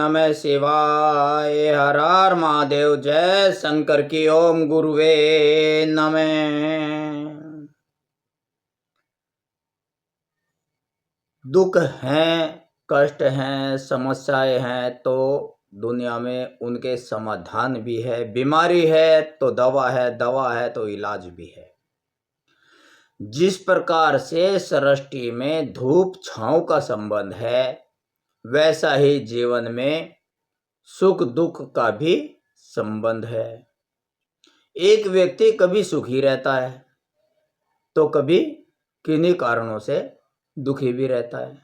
नमः शिवाय। हर हर महादेव। जय शंकर की। ओम गुरुवे नमः। दुख हैं, कष्ट हैं, समस्याएं हैं तो दुनिया में उनके समाधान भी है। बीमारी है तो दवा है, दवा है तो इलाज भी है। जिस प्रकार से सृष्टि में धूप छांव का संबंध है, वैसा ही जीवन में सुख दुख का भी संबंध है। एक व्यक्ति कभी सुखी रहता है तो कभी किन्हीं कारणों से दुखी भी रहता है,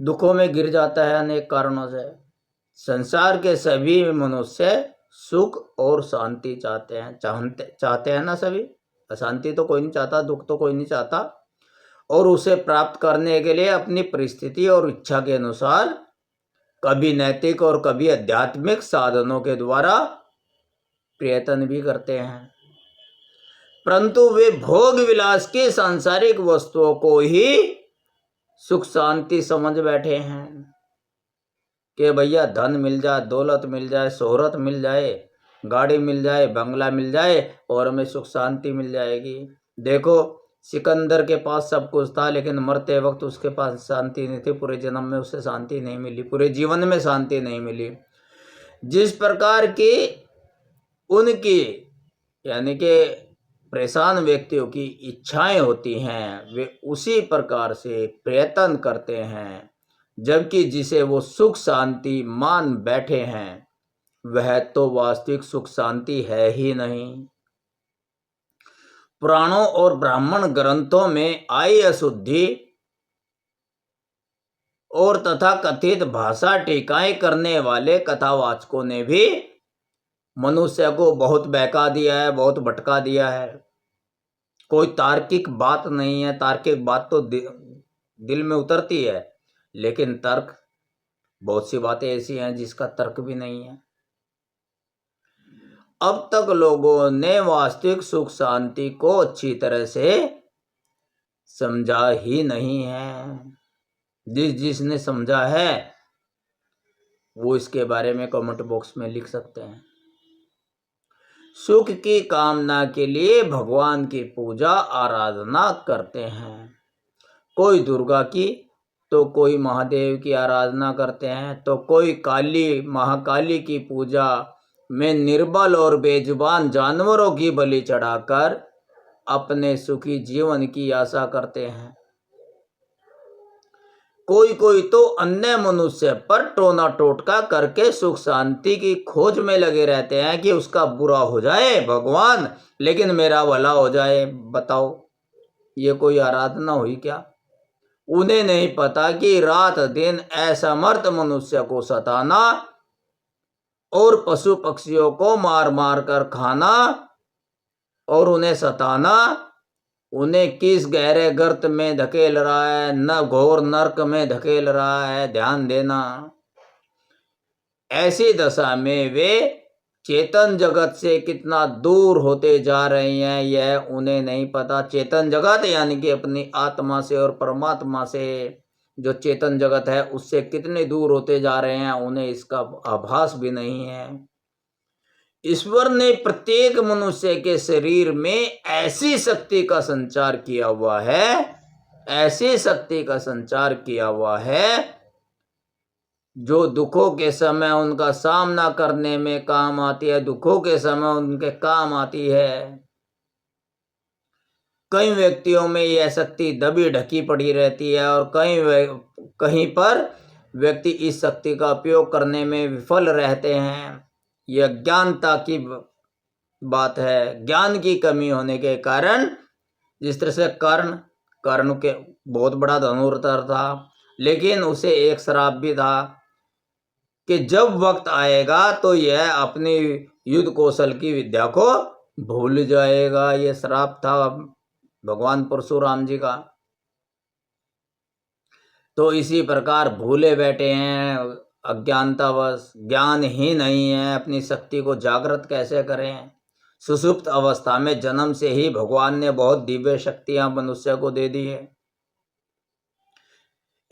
दुखों में गिर जाता है अनेक कारणों से। संसार के सभी मनुष्य सुख और शांति चाहते हैं ना सभी। अशांति तो कोई नहीं चाहता, दुख तो कोई नहीं चाहता। और उसे प्राप्त करने के लिए अपनी परिस्थिति और इच्छा के अनुसार कभी नैतिक और कभी आध्यात्मिक साधनों के द्वारा प्रयत्न भी करते हैं, परंतु वे भोग विलास की सांसारिक वस्तुओं को ही सुख शांति समझ बैठे हैं कि भैया धन मिल जाए, दौलत मिल जाए, शोहरत मिल जाए, गाड़ी मिल जाए, बंगला मिल जाए और हमें सुख शांति मिल जाएगी। देखो सिकंदर के पास सब कुछ था, लेकिन मरते वक्त उसके पास शांति नहीं थी। पूरे जन्म में उसे शांति नहीं मिली, पूरे जीवन में शांति नहीं मिली। जिस प्रकार की उनकी यानी कि परेशान व्यक्तियों की इच्छाएं होती हैं, वे उसी प्रकार से प्रयत्न करते हैं, जबकि जिसे वो सुख शांति मान बैठे हैं वह तो वास्तविक सुख शांति है ही नहीं। पुराणों और ब्राह्मण ग्रंथों में आई अशुद्धि और तथा कथित भाषा टीकाएं करने वाले कथावाचकों ने भी मनुष्य को बहुत बहका दिया है, बहुत भटका दिया है। कोई तार्किक बात नहीं है। तार्किक बात तो दिल में उतरती है, लेकिन तर्क, बहुत सी बातें ऐसी हैं जिसका तर्क भी नहीं है। अब तक लोगों ने वास्तविक सुख शांति को अच्छी तरह से समझा ही नहीं है। जिसने समझा है वो इसके बारे में कमेंट बॉक्स में लिख सकते हैं। सुख की कामना के लिए भगवान की पूजा आराधना करते हैं। कोई दुर्गा की तो कोई महादेव की आराधना करते हैं, तो कोई काली महाकाली की पूजा में निर्बल और बेजुबान जानवरों की बलि चढ़ाकर अपने सुखी जीवन की आशा करते हैं। कोई तो अन्य मनुष्य पर टोना टोटका करके सुख शांति की खोज में लगे रहते हैं कि उसका बुरा हो जाए भगवान, लेकिन मेरा भला हो जाए। बताओ ये कोई आराधना हुई क्या? उन्हें नहीं पता कि रात दिन असमर्थ मनुष्य को सताना और पशु पक्षियों को मार मार कर खाना और उन्हें सताना उन्हें किस गहरे गर्त में धकेल रहा है, न घोर नरक में धकेल रहा है। ध्यान देना। ऐसी दशा में वे चेतन जगत से कितना दूर होते जा रहे हैं यह उन्हें नहीं पता। चेतन जगत यानी कि अपनी आत्मा से और परमात्मा से, जो चेतन जगत है उससे कितने दूर होते जा रहे हैं उन्हें इसका आभास भी नहीं है। ईश्वर ने प्रत्येक मनुष्य के शरीर में ऐसी शक्ति का संचार किया हुआ है, ऐसी शक्ति का संचार किया हुआ है जो दुखों के समय उनका सामना करने में काम आती है, दुखों के समय उनके काम आती है। कई व्यक्तियों में यह शक्ति दबी ढकी पड़ी रहती है और कहीं पर व्यक्ति इस शक्ति का उपयोग करने में विफल रहते हैं। यह ज्ञानता की बात है। ज्ञान की कमी होने के कारण, जिस तरह से कर्ण के बहुत बड़ा धनुर्धर था, लेकिन उसे एक श्राप भी था कि जब वक्त आएगा तो यह अपनी युद्ध कौशल की विद्या को भूल जाएगा। यह श्राप था भगवान परशुराम जी का। तो इसी प्रकार भूले बैठे हैं अज्ञानतावश, ज्ञान ही नहीं है। अपनी शक्ति को जागृत कैसे करें? सुषुप्त अवस्था में जन्म से ही भगवान ने बहुत दिव्य शक्तियां मनुष्य को दे दी है।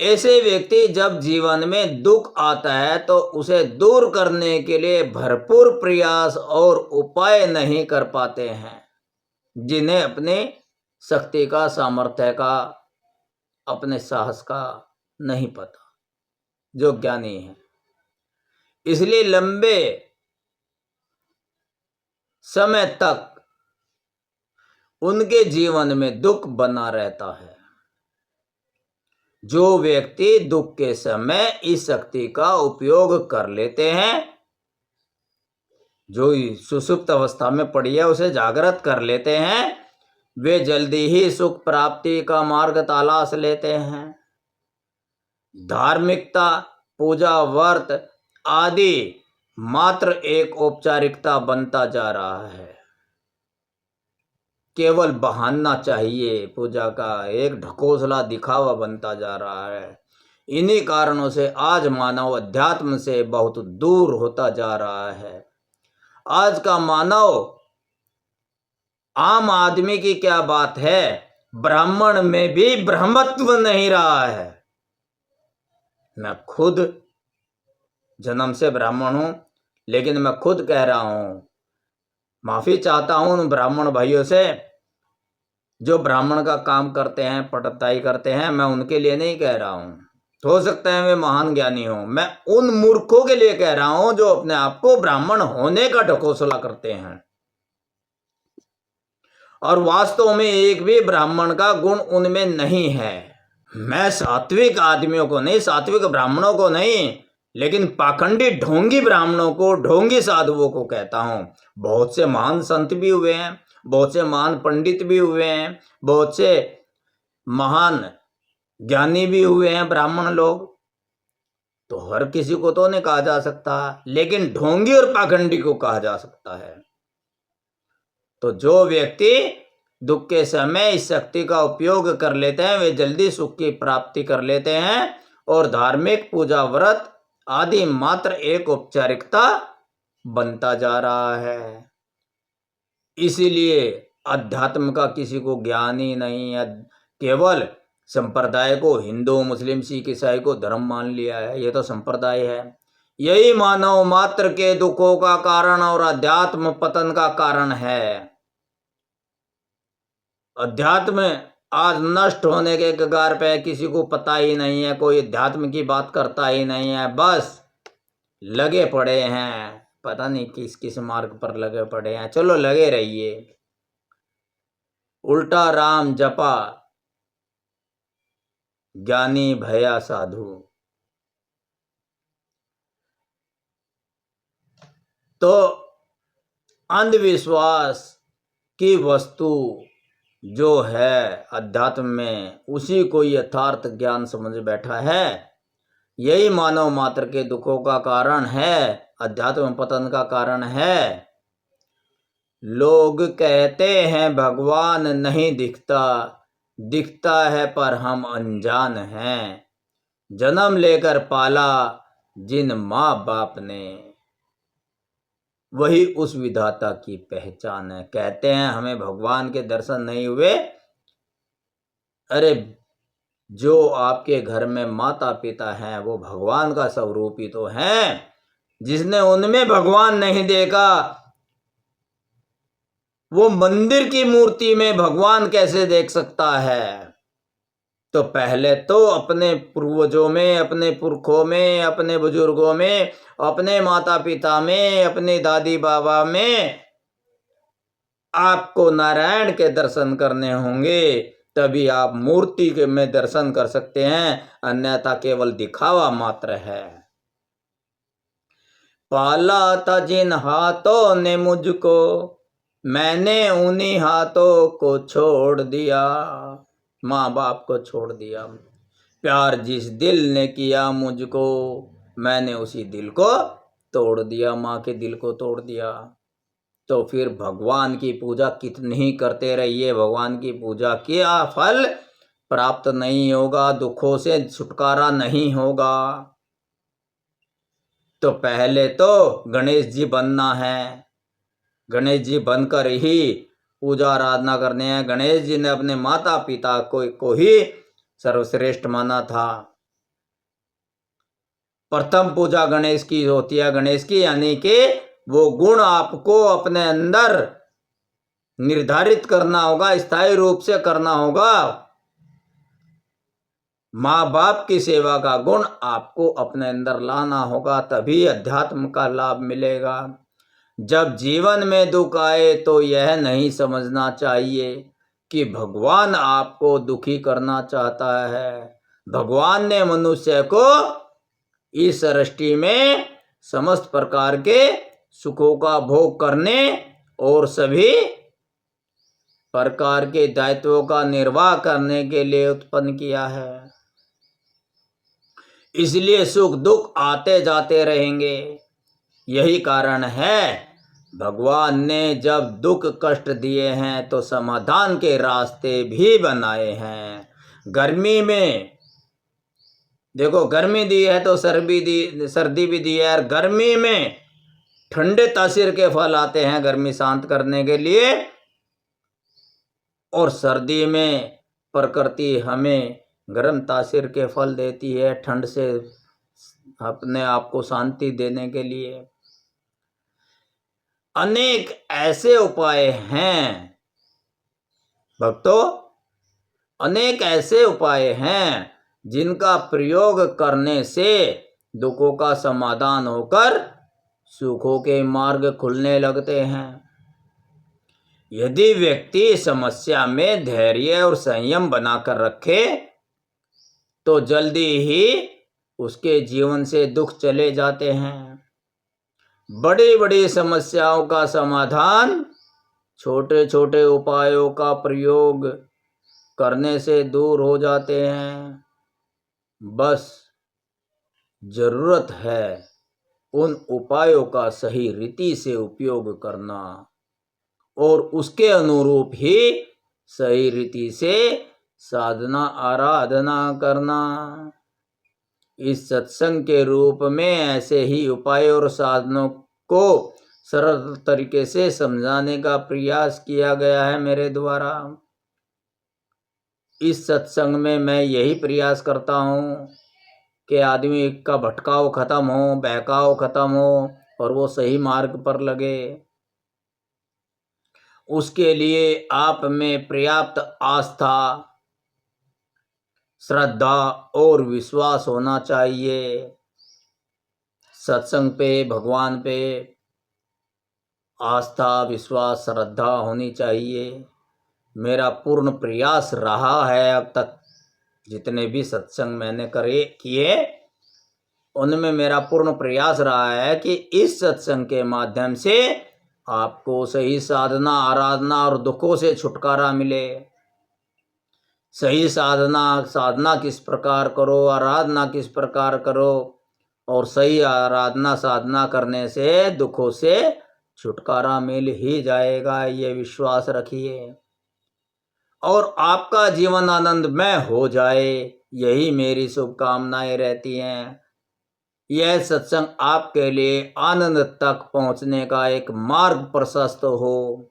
ऐसे व्यक्ति जब जीवन में दुख आता है तो उसे दूर करने के लिए भरपूर प्रयास और उपाय नहीं कर पाते हैं, जिन्हें अपने शक्ति का, सामर्थ्य का, अपने साहस का नहीं पता, जो ज्ञानी है। इसलिए लंबे समय तक उनके जीवन में दुख बना रहता है। जो व्यक्ति दुख के समय इस शक्ति का उपयोग कर लेते हैं, जो सुषुप्त अवस्था में पड़ी है उसे जागृत कर लेते हैं, वे जल्दी ही सुख प्राप्ति का मार्ग तलाश लेते हैं। धार्मिकता, पूजा, व्रत आदि मात्र एक औपचारिकता बनता जा रहा है। केवल बहाना चाहिए पूजा का, एक ढकोसला दिखावा बनता जा रहा है। इन्हीं कारणों से आज मानव अध्यात्म से बहुत दूर होता जा रहा है। आज का मानव, आम आदमी की क्या बात है, ब्राह्मण में भी ब्रह्मत्व नहीं रहा है। मैं खुद जन्म से ब्राह्मण हूं, लेकिन मैं खुद कह रहा हूं, माफी चाहता हूं उन ब्राह्मण भाइयों से जो ब्राह्मण का काम करते हैं, पढ़ाई करते हैं। मैं उनके लिए नहीं कह रहा हूं, हो सकता है वे महान ज्ञानी हो। मैं उन मूर्खों के लिए कह रहा हूं जो अपने आप को ब्राह्मण होने का ढकोसला करते हैं और वास्तव में एक भी ब्राह्मण का गुण उनमें नहीं है। मैं सात्विक आदमियों को नहीं, सात्विक ब्राह्मणों को नहीं, लेकिन पाखंडी ढोंगी ब्राह्मणों को, ढोंगी साधुओं को कहता हूं। बहुत से महान संत भी हुए हैं, बहुत से महान पंडित भी हुए हैं, बहुत से महान ज्ञानी भी हुए हैं ब्राह्मण लोग। तो हर किसी को तो नहीं कहा जा सकता, लेकिन ढोंगी और पाखंडी को कहा जा सकता है। तो जो व्यक्ति दुख के समय इस शक्ति का उपयोग कर लेते हैं, वे जल्दी सुख की प्राप्ति कर लेते हैं और धार्मिक पूजा, व्रत आदि मात्र एक औपचारिकता बनता जा रहा है। इसीलिए अध्यात्म का किसी को ज्ञान ही नहीं है। केवल संप्रदाय को, हिंदू, मुस्लिम, सिख, ईसाई को धर्म मान लिया है। ये तो संप्रदाय है। यही मानव मात्र के दुखों का कारण और अध्यात्म पतन का कारण है। अध्यात्म आज नष्ट होने के कगार पे, किसी को पता ही नहीं है, कोई अध्यात्म की बात करता ही नहीं है, बस लगे पड़े हैं, पता नहीं किस किस मार्ग पर लगे पड़े हैं। चलो लगे रहिए, उल्टा राम जपा ज्ञानी भया साधु। तो अंधविश्वास की वस्तु जो है अध्यात्म में, उसी को यथार्थ ज्ञान समझ बैठा है। यही मानव मात्र के दुखों का कारण है, अध्यात्म पतन का कारण है। लोग कहते हैं भगवान नहीं दिखता, दिखता है पर हम अनजान हैं। जन्म लेकर पाला जिन माँ बाप ने, वही उस विधाता की पहचान है। कहते हैं हमें भगवान के दर्शन नहीं हुए। अरे जो आपके घर में माता पिता हैं वो भगवान का स्वरूप ही तो हैं। जिसने उनमें भगवान नहीं देखा, वो मंदिर की मूर्ति में भगवान कैसे देख सकता है? तो पहले तो अपने पूर्वजों में, अपने पुरखों में, अपने बुजुर्गों में, अपने माता पिता में, अपने दादी बाबा में आपको नारायण के दर्शन करने होंगे, तभी आप मूर्ति के में दर्शन कर सकते हैं, अन्यथा केवल दिखावा मात्र है। पाला था जिन हाथों ने मुझको, मैंने उन्हीं हाथों को छोड़ दिया। माँ बाप को छोड़ दिया। प्यार जिस दिल ने किया मुझको, मैंने उसी दिल को तोड़ दिया, माँ के दिल को तोड़ दिया। तो फिर भगवान की पूजा कितनी ही करते रहिए, भगवान की पूजा किया फल प्राप्त नहीं होगा, दुखों से छुटकारा नहीं होगा। तो पहले तो गणेश जी बनना है, गणेश जी बनकर ही पूजा आराधना करने हैं। गणेश जी ने अपने माता पिता को ही सर्वश्रेष्ठ माना था। प्रथम पूजा गणेश की होती है, गणेश की, यानी कि वो गुण आपको अपने अंदर निर्धारित करना होगा, स्थायी रूप से करना होगा। माँ बाप की सेवा का गुण आपको अपने अंदर लाना होगा, तभी अध्यात्म का लाभ मिलेगा। जब जीवन में दुख आए तो यह नहीं समझना चाहिए कि भगवान आपको दुखी करना चाहता है। भगवान ने मनुष्य को इस सृष्टि में समस्त प्रकार के सुखों का भोग करने और सभी प्रकार के दायित्वों का निर्वाह करने के लिए उत्पन्न किया है। इसलिए सुख दुख आते जाते रहेंगे। यही कारण है भगवान ने जब दुख कष्ट दिए हैं तो समाधान के रास्ते भी बनाए हैं। गर्मी में देखो, गर्मी दी है तो सर्दी भी दी है। और गर्मी में ठंडे तासीर के फल आते हैं गर्मी शांत करने के लिए, और सर्दी में प्रकृति हमें गर्म तासीर के फल देती है ठंड से अपने आप को शांति देने के लिए। अनेक ऐसे उपाय हैं भक्तों, अनेक ऐसे उपाय हैं जिनका प्रयोग करने से दुखों का समाधान होकर सुखों के मार्ग खुलने लगते हैं। यदि व्यक्ति समस्या में धैर्य और संयम बनाकर रखे तो जल्दी ही उसके जीवन से दुख चले जाते हैं। बड़ी बड़ी समस्याओं का समाधान छोटे छोटे उपायों का प्रयोग करने से दूर हो जाते हैं। बस जरूरत है उन उपायों का सही रीति से उपयोग करना और उसके अनुरूप ही सही रीति से साधना आराधना करना। इस सत्संग के रूप में ऐसे ही उपाय और साधनों को सरल तरीके से समझाने का प्रयास किया गया है मेरे द्वारा। इस सत्संग में मैं यही प्रयास करता हूँ कि आदमी का भटकाव खत्म हो, बहकाव खत्म हो और वो सही मार्ग पर लगे। उसके लिए आप में पर्याप्त आस्था, श्रद्धा और विश्वास होना चाहिए। सत्संग पे, भगवान पे आस्था, विश्वास, श्रद्धा होनी चाहिए। मेरा पूर्ण प्रयास रहा है अब तक जितने भी सत्संग मैंने किए उनमें मेरा पूर्ण प्रयास रहा है कि इस सत्संग के माध्यम से आपको सही साधना आराधना और दुखों से छुटकारा मिले। सही साधना किस प्रकार करो, आराधना किस प्रकार करो, और सही आराधना साधना करने से दुखों से छुटकारा मिल ही जाएगा, ये विश्वास रखिए। और आपका जीवन आनंदमय हो जाए, यही मेरी शुभकामनाएं रहती हैं। यह सत्संग आपके लिए आनंद तक पहुंचने का एक मार्ग प्रशस्त हो,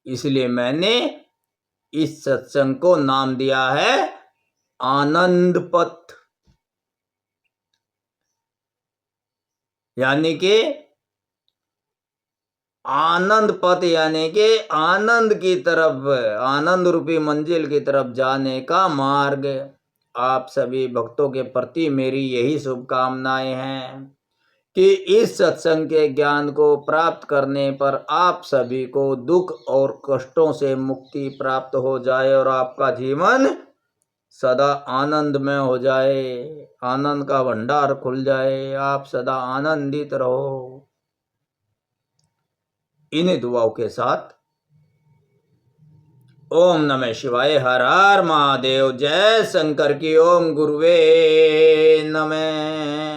इसलिए मैंने इस सत्संग को नाम दिया है आनंद पथ। यानी कि आनंद पथ, यानी कि आनंद की तरफ, आनंद रूपी मंजिल की तरफ जाने का मार्ग। आप सभी भक्तों के प्रति मेरी यही शुभकामनाएं हैं कि इस सत्संग के ज्ञान को प्राप्त करने पर आप सभी को दुख और कष्टों से मुक्ति प्राप्त हो जाए और आपका जीवन सदा आनंदमय हो जाए, आनंद का भंडार खुल जाए, आप सदा आनंदित रहो। इन्हीं दुआओं के साथ ओम नमः शिवाय, हर हर महादेव, जय शंकर की, ओम गुरुवे नमः।